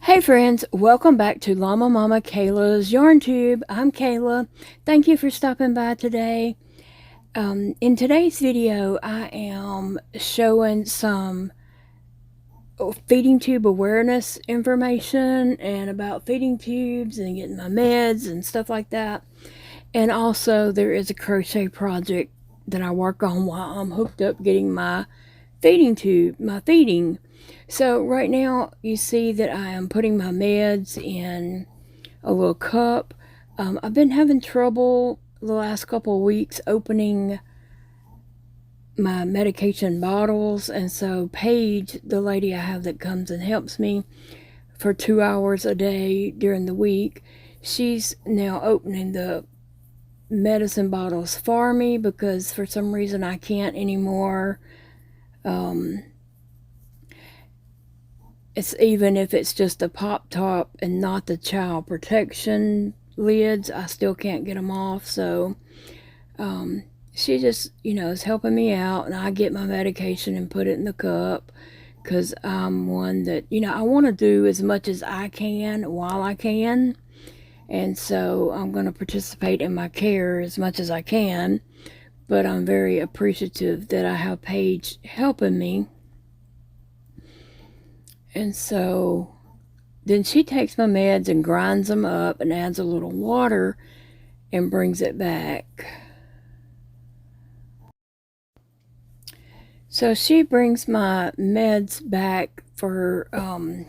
Hey friends, welcome back to Llama Mama Kayla's Yarn Tube. I'm Kayla. Thank you for stopping by today. In today's video, I am showing some feeding tube awareness information and about feeding tubes and getting my meds and stuff like that. And also there is a crochet project that I work on while I'm hooked up getting my feeding tube, my feeding. So right now you see that I am putting my meds in a little cup. I've been having trouble the last couple of weeks opening my medication bottles, and so Paige, the lady I have that comes and helps me for 2 hours a day during the week, she's now opening the medicine bottles for me because for some reason I can't anymore. It's even if it's just a pop top and not the child protection lids, I still can't get them off. So she just, is helping me out, and I get my medication and put it in the cup because I'm one that, I want to do as much as I can while I can. And so I'm going to participate in my care as much as I can. But I'm very appreciative that I have Paige helping me. And so then she takes my meds and grinds them up and adds a little water and brings it back. So she brings my meds back for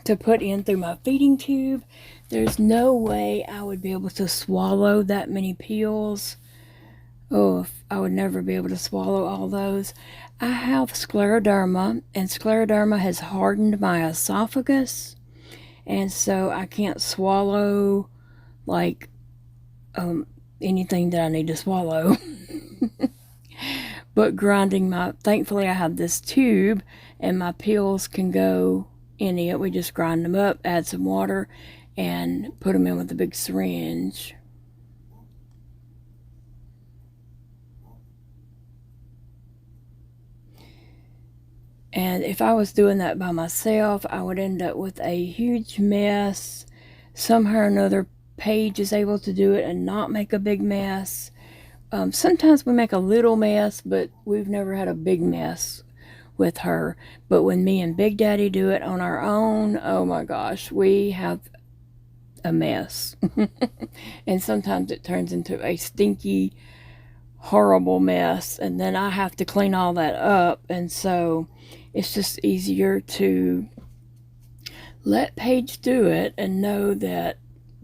to put in through my feeding tube. There's no way I would be able to swallow that many pills. Oh, I would never be able to swallow all those. I have scleroderma, and scleroderma has hardened my esophagus, and so I can't swallow like anything that I need to swallow. But thankfully I have this tube, and my pills can go in it. We just grind them up, add some water, and put them in with a big syringe. And if I was doing that by myself, I would end up with a huge mess. Somehow or another, Paige is able to do it and not make a big mess. Sometimes we make a little mess, but we've never had a big mess with her. But when me and Big Daddy do it on our own, oh my gosh, we have a mess. And sometimes it turns into a stinky, horrible mess, and then I have to clean all that up. And so it's just easier to let Paige do it and know that,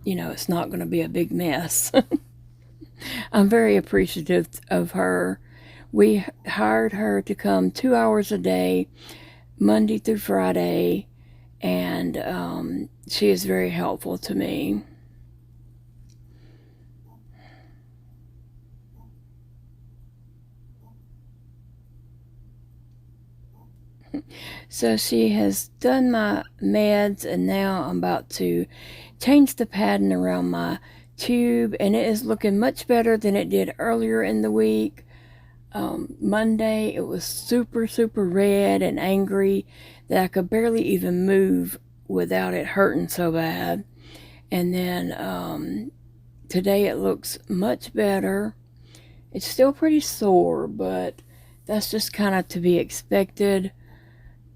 it's not going to be a big mess. I'm very appreciative of her. We hired her to come 2 hours a day, Monday through Friday, and she is very helpful to me. So she has done my meds, and now I'm about to change the pattern around my tube, and it is looking much better than it did earlier in the week. Monday it was super red and angry that I could barely even move without it hurting so bad. And then today it looks much better. It's still pretty sore, but that's just kind of to be expected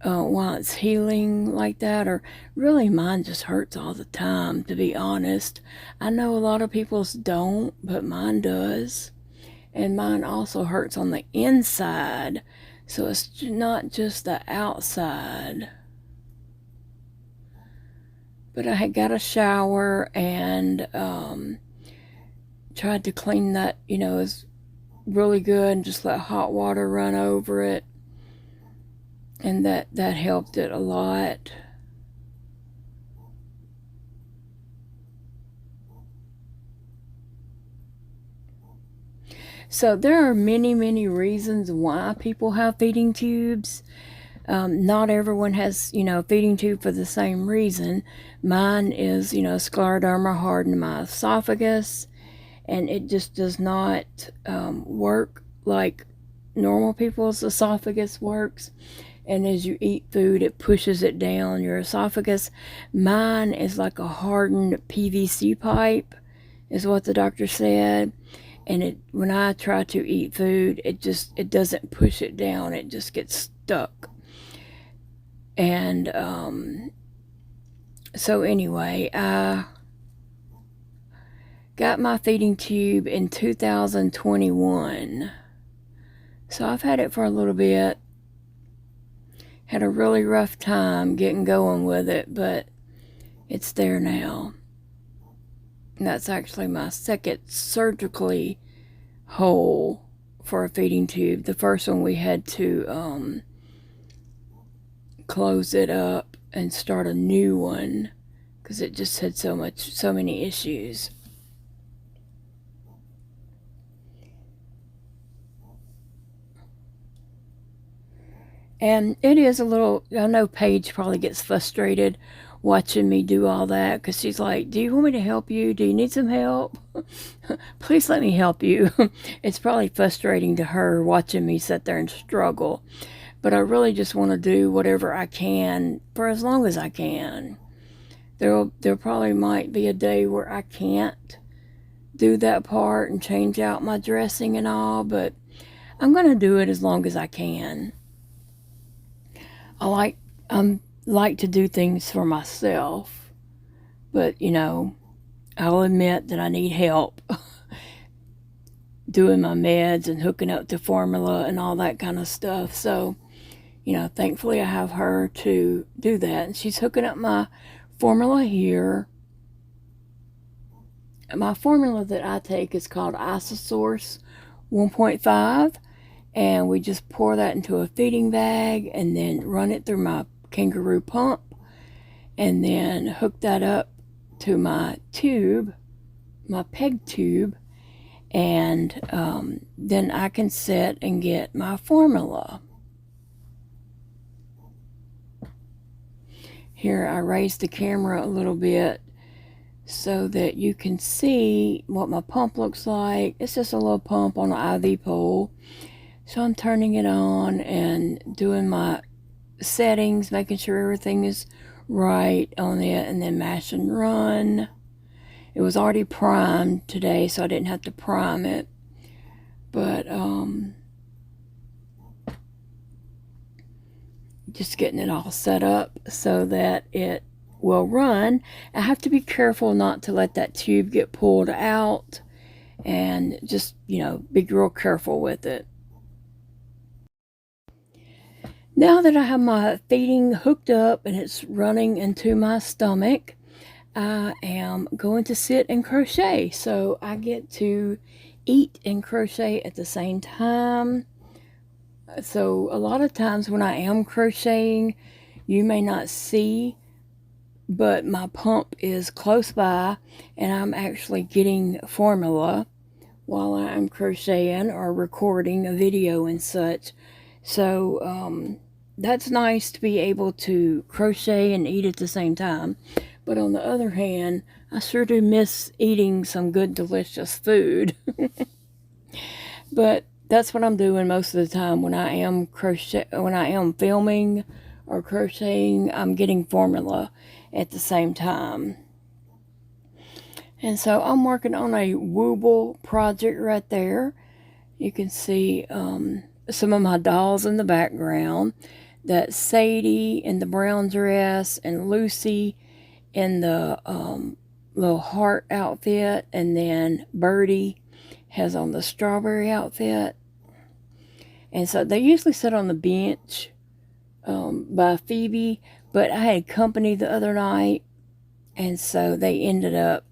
while it's healing like that. Or really, mine just hurts all the time, to be honest. I know a lot of people's don't, but mine does. And mine also hurts on the inside, so it's not just the outside. But I had got a shower and tried to clean that, it was really good, and just let hot water run over it, and that helped it a lot. So there are many reasons why people have feeding tubes. Not everyone has, feeding tube for the same reason. Mine is, scleroderma hardened my esophagus, and it just does not work like normal people's esophagus works. and as you eat food, it pushes it down your esophagus. Mine is like a hardened PVC pipe, is what the doctor said. And when I try to eat food, it doesn't push it down. It just gets stuck. And so anyway, I got my feeding tube in 2021. So I've had it for a little bit. Had a really rough time getting going with it, but it's there now. And that's actually my second surgically hole for a feeding tube. The first one we had to close it up and start a new one because it just had so many issues. And it is a little, I know Paige probably gets frustrated watching me do all that because she's like, do you want me to help you? Do you need some help? Please let me help you. It's probably frustrating to her watching me sit there and struggle. But I really just want to do whatever I can for as long as I can. There probably might be a day where I can't do that part and change out my dressing and all, but I'm going to do it as long as I can. I like to do things for myself, but you know, I'll admit that I need help doing my meds and hooking up to formula and all that kind of stuff. So, you know, thankfully I have her to do that, and she's hooking up my formula here. My formula that I take is called Isosource 1.5. And we just pour that into a feeding bag and then run it through my kangaroo pump and then hook that up to my tube, my peg tube, and then I can sit and get my formula. Here I raised the camera a little bit so that you can see what my pump looks like. It's just a little pump on an IV pole. So I'm turning it on and doing my settings, making sure everything is right on it, and then mash and run. It was already primed today, so I didn't have to prime it. But just getting it all set up so that it will run. I have to be careful not to let that tube get pulled out, and just, you know, be real careful with it. Now that I have my feeding hooked up and it's running into my stomach, I am going to sit and crochet. So I get to eat and crochet at the same time. So a lot of times when I am crocheting, you may not see, but my pump is close by and I'm actually getting formula while I'm crocheting or recording a video and such. So that's nice to be able to crochet and eat at the same time. But on the other hand, I sure do miss eating some good, delicious food. But that's what I'm doing most of the time when I am filming or crocheting. I'm getting formula at the same time. And so I'm working on a Wooble project right there. You can see some of my dolls in the background. That's Sadie in the brown dress and Lucy in the little heart outfit, and then Birdie has on the strawberry outfit. And so they usually sit on the bench by Phoebe, but I had company the other night, and so they ended up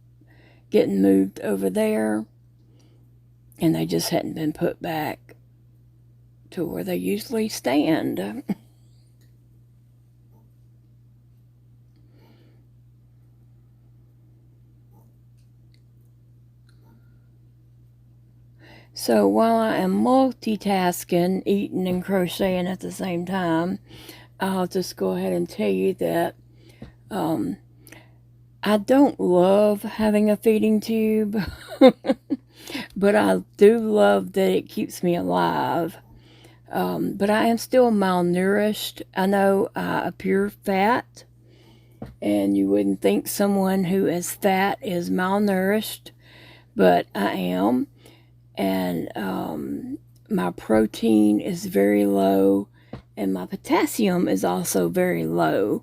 getting moved over there, and they just hadn't been put back to where they usually stand. So while I am multitasking, eating and crocheting at the same time, I'll just go ahead and tell you that I don't love having a feeding tube, but I do love that it keeps me alive. But I am still malnourished. I know I appear fat, and you wouldn't think someone who is fat is malnourished, but I am. And my protein is very low, and my potassium is also very low.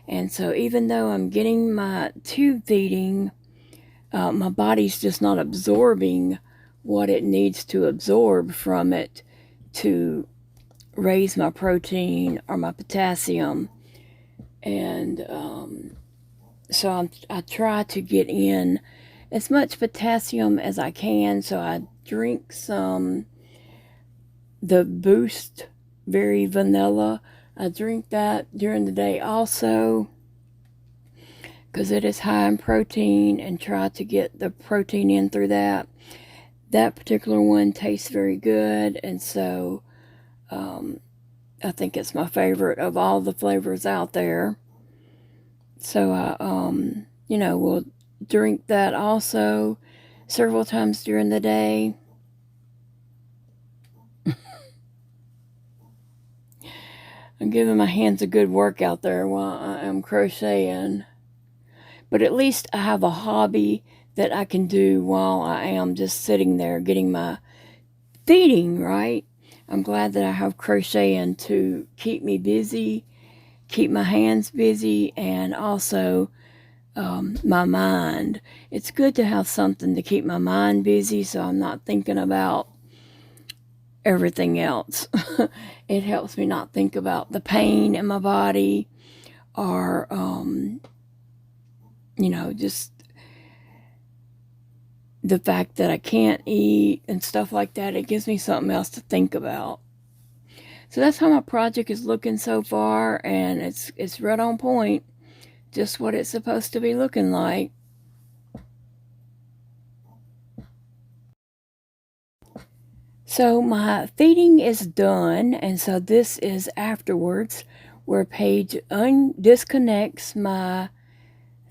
And so even though I'm getting my tube feeding, my body's just not absorbing what it needs to absorb from it to raise my protein or my potassium. And so I try to get in as much potassium as I can. So I drink the Boost Very Vanilla. I drink that during the day also, because it is high in protein, and try to get the protein in through that. That particular one tastes very good, and so I think it's my favorite of all the flavors out there. So I, will drink that also several times during the day. I'm giving my hands a good workout there while I am crocheting. But at least I have a hobby that I can do while I am just sitting there getting my feeding, right? I'm glad that I have crocheting to keep me busy, keep my hands busy, and also my mind. It's good to have something to keep my mind busy so I'm not thinking about everything else. It helps me not think about the pain in my body or, just the fact that I can't eat and stuff like that. It gives me something else to think about. So that's how my project is looking so far, and it's right on point, just what it's supposed to be looking like. So my feeding is done, and so this is afterwards, where Paige disconnects my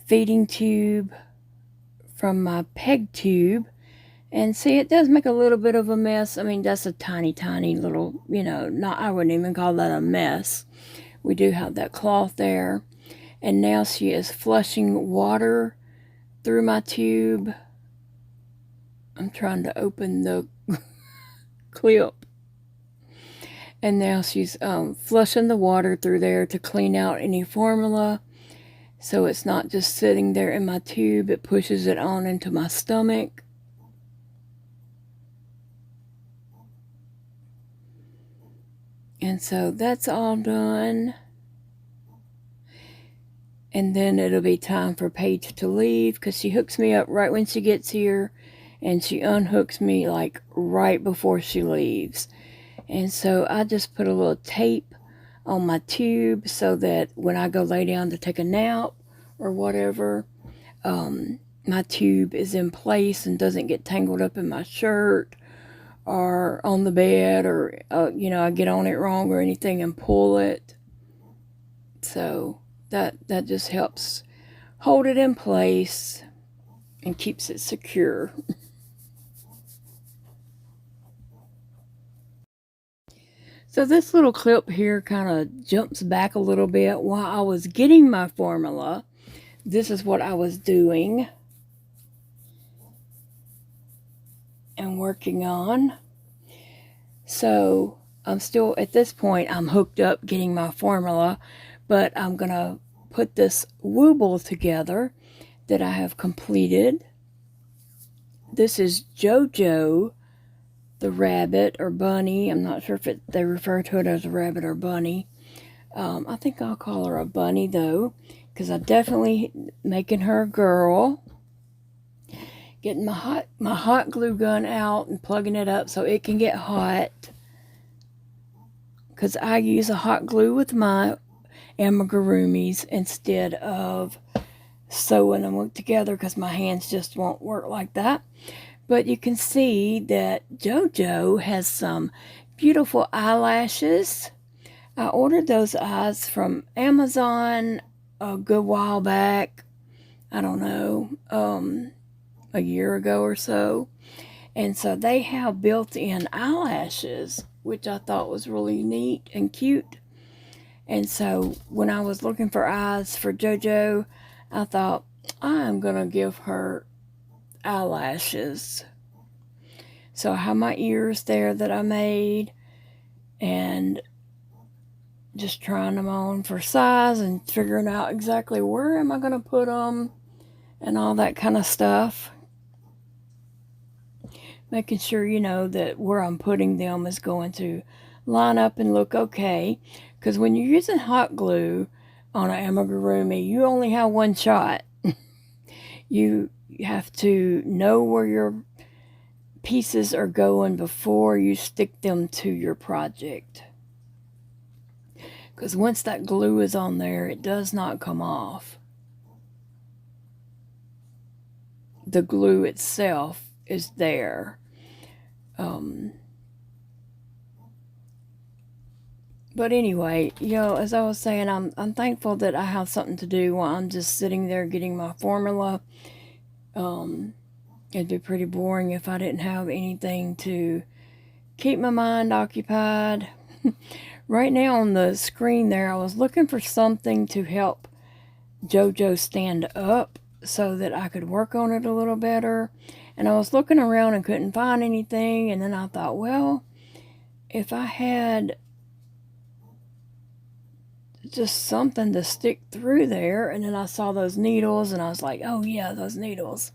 feeding tube from my peg tube. And see, it does make a little bit of a mess. I mean, that's a tiny, tiny little, I wouldn't even call that a mess. We do have that cloth there. And now she is flushing water through my tube. I'm trying to open the clip. And now she's flushing the water through there to clean out any formula. So it's not just sitting there in my tube. It pushes it on into my stomach. And so that's all done. And then it'll be time for Paige to leave, because she hooks me up right when she gets here, and she unhooks me like right before she leaves. And so I just put a little tape on my tube so that when I go lay down to take a nap or whatever, my tube is in place and doesn't get tangled up in my shirt or on the bed, or I get on it wrong or anything and pull it. So that just helps hold it in place and keeps it secure. So this little clip here kind of jumps back a little bit. While I was getting my formula, this is what I was doing and working on. So I'm still, at this point, I'm hooked up getting my formula, but I'm going to put this wooble together that I have completed. This is Jojo, the rabbit or bunny. I'm not sure if they refer to it as a rabbit or bunny. I think I'll call her a bunny though, because I'm definitely making her a girl. Getting my hot glue gun out and plugging it up so it can get hot, because I use a hot glue with my amigurumis instead of sewing them together, because my hands just won't work like that. But you can see that Jojo has some beautiful eyelashes. I ordered those eyes from Amazon a good while back. I don't know, a year ago or so. And so they have built-in eyelashes. which I thought was really neat and cute. And so when I was looking for eyes for JoJo, I thought, I'm going to give her eyelashes. So I have my ears there that I made, and just trying them on for size and figuring out exactly where am I going to put them and all that kind of stuff. Making sure, you know, that where I'm putting them is going to line up and look okay. Because when you're using hot glue on an amigurumi, you only have one shot. You have to know where your pieces are going before you stick them to your project. Because once that glue is on there, it does not come off. The glue itself is there. But anyway, you know, as I was saying, I'm thankful that I have something to do while I'm just sitting there getting my formula. It'd be pretty boring if I didn't have anything to keep my mind occupied. Right now on the screen there, I was looking for something to help JoJo stand up so that I could work on it a little better. And I was looking around and couldn't find anything. And then I thought, well, if I had just something to stick through there. And then I saw those needles and I was like, oh yeah, those needles.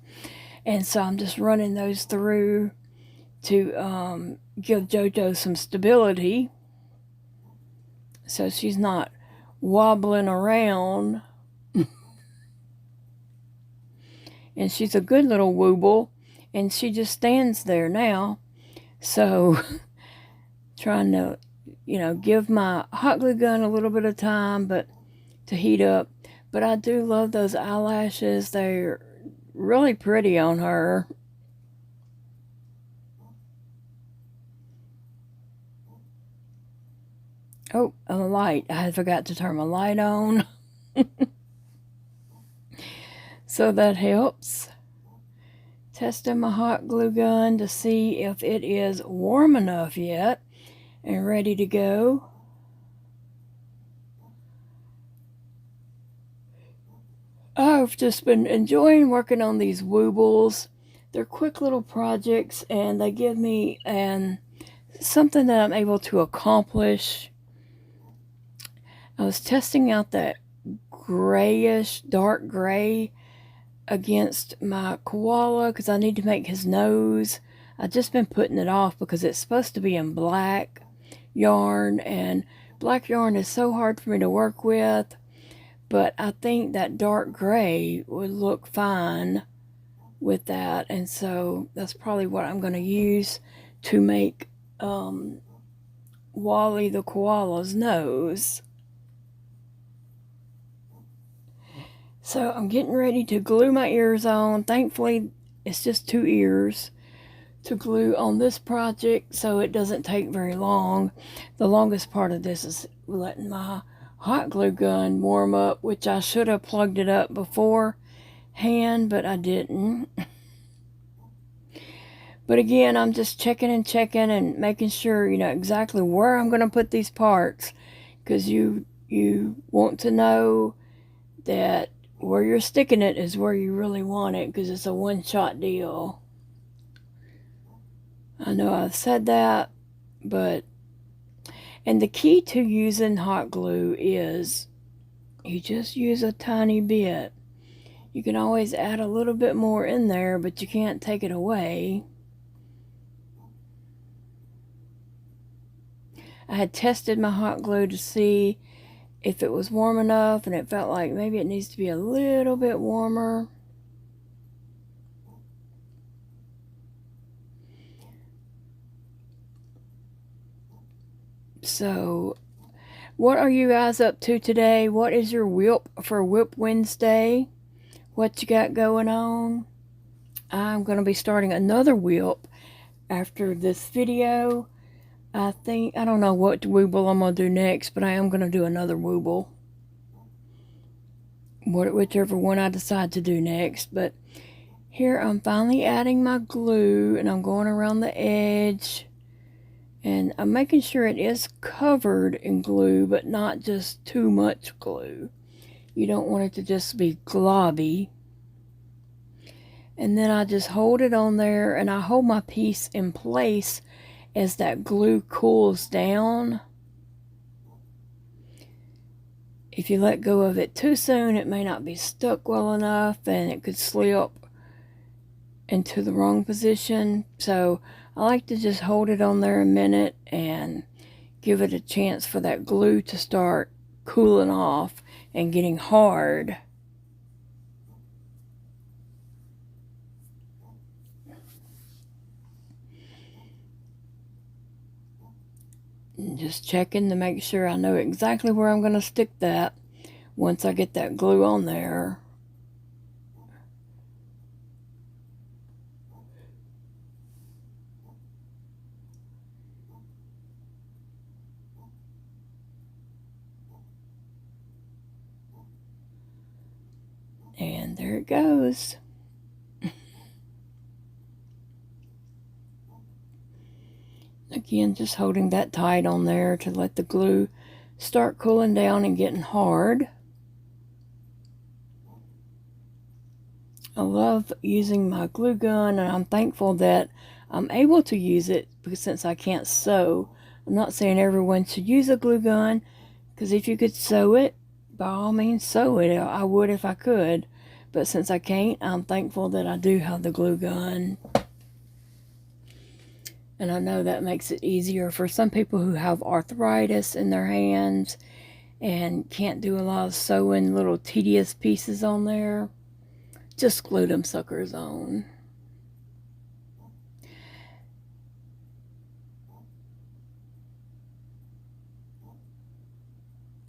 And so I'm just running those through to give JoJo some stability so she's not wobbling around. And she's a good little wooble, and she just stands there now. So trying to, you know, give my hot glue gun a little bit of time but to heat up. But I do love those eyelashes. They're really pretty on her. Oh, and the light. I had forgot to turn my light on. So that helps. Testing my hot glue gun to see if it is warm enough yet and ready to go. I've just been enjoying working on these woobles. They're quick little projects and they give me something that I'm able to accomplish. I was testing out that grayish, dark gray against my koala because I need to make his nose. I've just been putting it off because it's supposed to be in black yarn, and black yarn is so hard for me to work with. But I think that dark gray would look fine with that, and so that's probably what I'm going to use to make Wally the koala's nose. So I'm getting ready to glue my ears on. Thankfully, it's just 2 ears to glue on this project, so it doesn't take very long. The longest part of this is letting my hot glue gun warm up, which I should have plugged it up beforehand, but I didn't. But again, I'm just checking and making sure, you know, exactly where I'm going to put these parts, because you want to know that where you're sticking it is where you really want it, because it's a one-shot deal. I know I've said that, but and the key to using hot glue is you just use a tiny bit. You can always add a little bit more in there, but you can't take it away. I had tested my hot glue to see if it was warm enough, and it felt like maybe it needs to be a little bit warmer. So, what are you guys up to today? What is your whip for Whip Wednesday? What you got going on? I'm going to be starting another whip after this video. I don't know what wooble I'm going to do next, but I am going to do another wooble. Whichever one I decide to do next. But here I'm finally adding my glue, and I'm going around the edge And I'm making sure it is covered in glue, but not just too much glue. You don't want it to just be globby. And then I just hold it on there, and I hold my piece in place as that glue cools down. If you let go of it too soon, it may not be stuck well enough, and it could slip into the wrong position. So I like to just hold it on there a minute and give it a chance for that glue to start cooling off and getting hard. And just checking to make sure I know exactly where I'm going to stick that once I get that glue on there. And there it goes. Again, just holding that tight on there to let the glue start cooling down and getting hard. I love using my glue gun, and I'm thankful that I'm able to use it because since I can't sew. I'm not saying everyone should use a glue gun, because if you could sew it, by all means sew it. I would if I could, but since I can't, I'm thankful that I do have the glue gun. And I know that makes it easier for some people who have arthritis in their hands and can't do a lot of sewing little tedious pieces on there. Just glue them suckers on.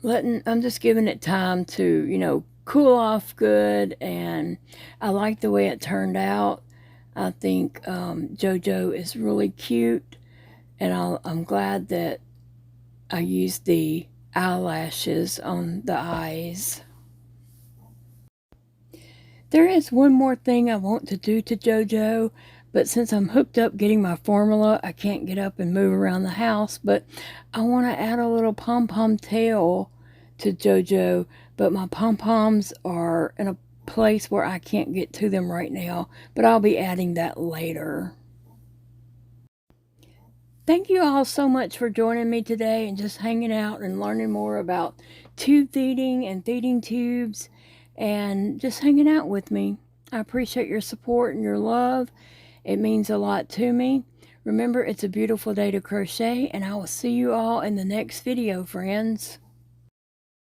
I'm just giving it time to, cool off good, and I like the way it turned out. I think Jojo is really cute, and I'm glad that I used the eyelashes on the eyes. There is one more thing I want to do to Jojo, but since I'm hooked up getting my formula, I can't get up and move around the house, but I want to add a little pom-pom tail to Jojo, but my pom-poms are in a place where I can't get to them right now, but I'll be adding that later. Thank you all so much for joining me today and just hanging out and learning more about tube feeding and feeding tubes and just hanging out with me. I appreciate your support and your love. It means a lot to me. Remember, it's a beautiful day to crochet, and I will see you all in the next video, friends.